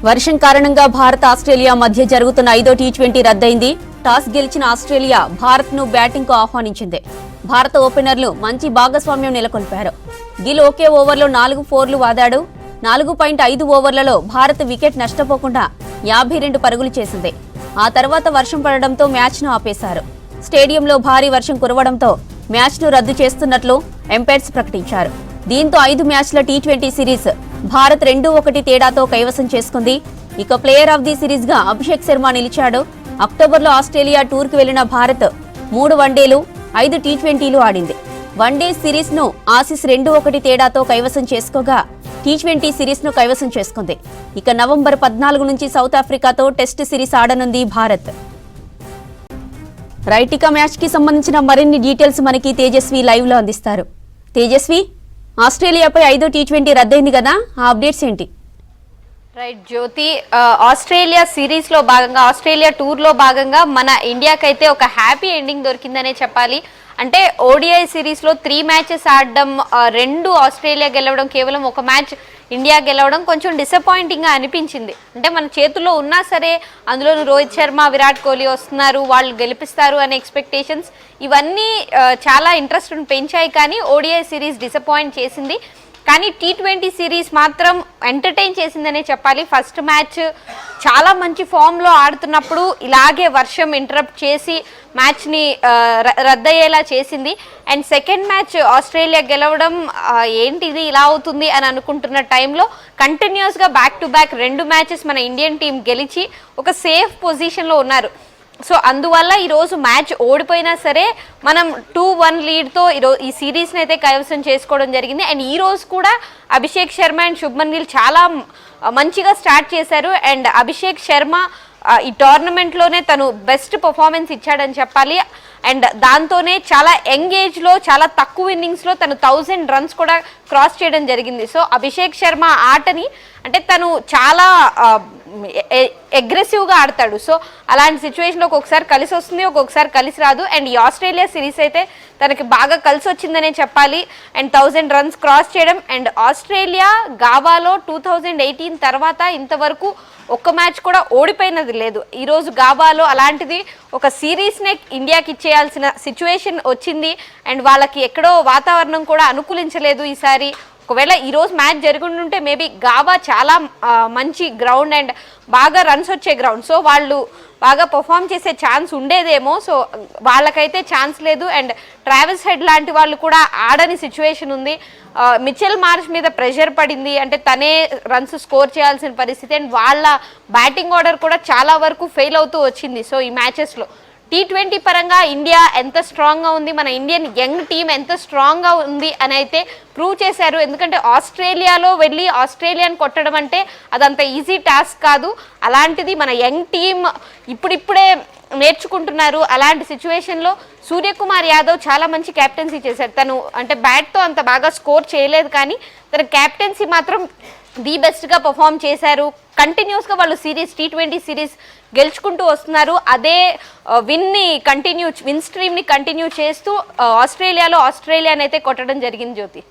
వర్షం కారణంగా భారత్ ఆస్ట్రేలియా మధ్య జరుగుతున్న 5వ టీ20 రద్దయింది. టాస్ గెలిచిన ఆస్ట్రేలియా భారత్ ను బ్యాటింగ్ కు ఆహ్వానించింది. భారత ఓపెనర్లు మంచి భాగస్వామ్యం నెలకొల్పారు. గిల్ ఒకే ఓవర్లో 4 ఫోర్లు వాదాడు. 4.5 ఓవర్లలో భారత్ వికెట్ నష్టపోకుండా 52 పరుగులు చేసింది. ఆ తర్వాత వర్షం పడడంతో మ్యాచ్ ను ఆపేశారు. స్టేడియంలో భారీ వర్షం కురవడంతో మ్యాచ్ ను రద్దు చేస్తున్నట్లు ఎంపైర్స్ ప్రకటించారు. దీంతో 5 మ్యాచ్ల టీ20 సిరీస్ భారత్ 2-1 తేడాతో కైవసం చేసుకుంది. ఇక ప్లేయర్ ఆఫ్ ది సిరీస్ గా అభిషేక్ శర్మ నిలిచాడు. అక్టోబర్లో ఆస్ట్రేలియా టూర్ కు వెళ్లిన భారత్ 3 వన్డేలు 5 టీ20లు ఆడింది. వన్డే సిరీస్ ను ఆసీస్ 2-1 తేడాతో కైవసం చేసుకోగా టీ20 సిరీస్ ను కైవసం చేసుకుంది. ఇక నవంబర్ 14 నుంచి సౌత్ ఆఫ్రికాతో టెస్ట్ సిరీస్ ఆడనుంది భారత్. రైటికా మ్యాచ్ కి సంబంధించిన మరిన్ని డీటెయిల్స్ మనకి తేజస్వి లైవ్ లో అందిస్తారు. తేజస్వి, ఆస్ట్రేలియాపై 5వ టీ20 రద్దయింది కదా, ఆ అప్డేట్స్ ఏంటి? రైట్ జ్యోతి, ఆస్ట్రేలియా సిరీస్ లో భాగంగా ఆస్ట్రేలియా టూర్ లో భాగంగా మన ఇండియాకైతే ఒక హ్యాపీ ఎండింగ్ దొరికిందనే చెప్పాలి. అంటే ఓడిఐ సిరీస్ లో 3 మ్యాచెస్ ఆడడం, 2 ఆస్ట్రేలియా గెలవడం, కేవలం 1 మ్యాచ్ ఇండియా గెలవడం కొంచెం డిసప్పాయింటింగ్ గా అనిపించింది. అంటే మన చేతుల్లో ఉన్నా సరే అందులో రోహిత్ శర్మ, విరాట్ కోహ్లీ వస్తున్నారు, వాళ్ళు గెలిపిస్తారు అనే ఎక్స్పెక్టేషన్స్ ఇవన్నీ చాలా ఇంట్రెస్ట్ పెంచాయి. కానీ ఓడిఐ సిరీస్ డిసప్పాయింట్ చేసింది. కానీ టీ20 సిరీస్ మాత్రం ఎంటర్టైన్ చేసిందనే చెప్పాలి. ఫస్ట్ మ్యాచ్ చాలా మంచి ఫామ్లో ఆడుతున్నప్పుడు ఇలాగే వర్షం ఇంటరప్ట్ చేసి మ్యాచ్ని రద్దయ్యేలా చేసింది. అండ్ సెకండ్ మ్యాచ్ ఆస్ట్రేలియా గెలవడం ఏంటిది ఇలా అవుతుంది అని అనుకుంటున్న టైంలో కంటిన్యూస్గా బ్యాక్ టు బ్యాక్ 2 మ్యాచెస్ మన ఇండియన్ టీం గెలిచి ఒక సేఫ్ పొజిషన్లో ఉన్నారు. సో అందువల్ల ఈరోజు మ్యాచ్ ఓడిపోయినా సరే మనం 2-1 లీడ్తో ఈ సిరీస్ని అయితే కైవసం చేసుకోవడం జరిగింది. అండ్ ఈ రోజు కూడా అభిషేక్ శర్మ అండ్ శుభ్మన్ గిల్ చాలా మంచిగా స్టార్ట్ చేశారు. అండ్ అభిషేక్ శర్మ ఈ టోర్నమెంట్లోనే తను బెస్ట్ పర్ఫార్మెన్స్ ఇచ్చాడని చెప్పాలి. అండ్ దాంతోనే చాలా యంగ్ ఏజ్లో చాలా తక్కువ ఇన్నింగ్స్లో తను 1000 రన్స్ కూడా క్రాస్ చేయడం జరిగింది. సో అభిషేక్ శర్మ ఆటని అంటే తను చాలా అగ్రెసివ్గా ఆడతాడు. సో అలాంటి సిచ్యువేషన్లో ఒక్కొక్కసారి కలిసి వస్తుంది, ఒక్కొక్కసారి కలిసి రాదు. అండ్ ఈ ఆస్ట్రేలియా సిరీస్ అయితే తనకి బాగా కలిసి వచ్చిందనే చెప్పాలి. అండ్ 1000 రన్స్ క్రాస్ చేయడం. అండ్ ఆస్ట్రేలియా గావాలో 2018 తర్వాత ఇంతవరకు ఒక్క మ్యాచ్ కూడా ఓడిపోయినది లేదు. ఈరోజు గావాలో అలాంటిది ఒక సిరీస్నే ఇండియాకి ఇచ్చేయాల్సిన సిచ్యువేషన్ వచ్చింది. అండ్ వాళ్ళకి ఎక్కడో వాతావరణం కూడా అనుకూలించలేదు ఈసారి. ఒకవేళ ఈరోజు మ్యాచ్ జరుగుతుంటే మేబీ గావా చాలా మంచి గ్రౌండ్ అండ్ బాగా రన్స్ వచ్చే గ్రౌండ్. సో వాళ్ళు బాగా పర్ఫామ్ చేసే ఛాన్స్ ఉండేదేమో. సో వాళ్ళకైతే ఛాన్స్ లేదు. అండ్ ట్రావిస్ హెడ్ లాంటి వాళ్ళు కూడా ఆడని సిచ్యువేషన్ ఉంది. మిచెల్ మార్ష్ మీద ప్రెషర్ పడింది, అంటే తనే రన్స్ స్కోర్ చేయాల్సిన పరిస్థితి. అండ్ వాళ్ళ బ్యాటింగ్ ఆర్డర్ కూడా చాలా వరకు ఫెయిల్ అవుతూ వచ్చింది. సో ఈ మ్యాచెస్లో టీ20 పరంగా ఇండియా ఎంత స్ట్రాంగ్గా ఉంది, మన ఇండియన్ యంగ్ టీం ఎంత స్ట్రాంగ్గా ఉంది అని అయితే ప్రూవ్ చేశారు. ఎందుకంటే ఆస్ట్రేలియాలో వెళ్ళి ఆస్ట్రేలియాని కొట్టడం అంటే అదంత ఈజీ టాస్క్ కాదు. అలాంటిది మన యంగ్ టీం ఇప్పుడిప్పుడే నేర్చుకుంటున్నారు. అలాంటి సిచ్యువేషన్లో సూర్యకుమార్ యాదవ్ చాలా మంచి క్యాప్టెన్సీ చేశాడు. తను అంటే బ్యాట్తో అంత బాగా స్కోర్ చేయలేదు, కానీ తన క్యాప్టెన్సీ మాత్రం ది బెస్ట్గా పర్ఫామ్ చేశారు. కంటిన్యూస్గా వాళ్ళు టీ20 సిరీస్ గెలుచుకుంటూ వస్తున్నారు. అదే విన్ స్ట్రీమ్ని కంటిన్యూ చేస్తూ ఆస్ట్రేలియాని అయితే కొట్టడం జరిగింది జ్యోతి.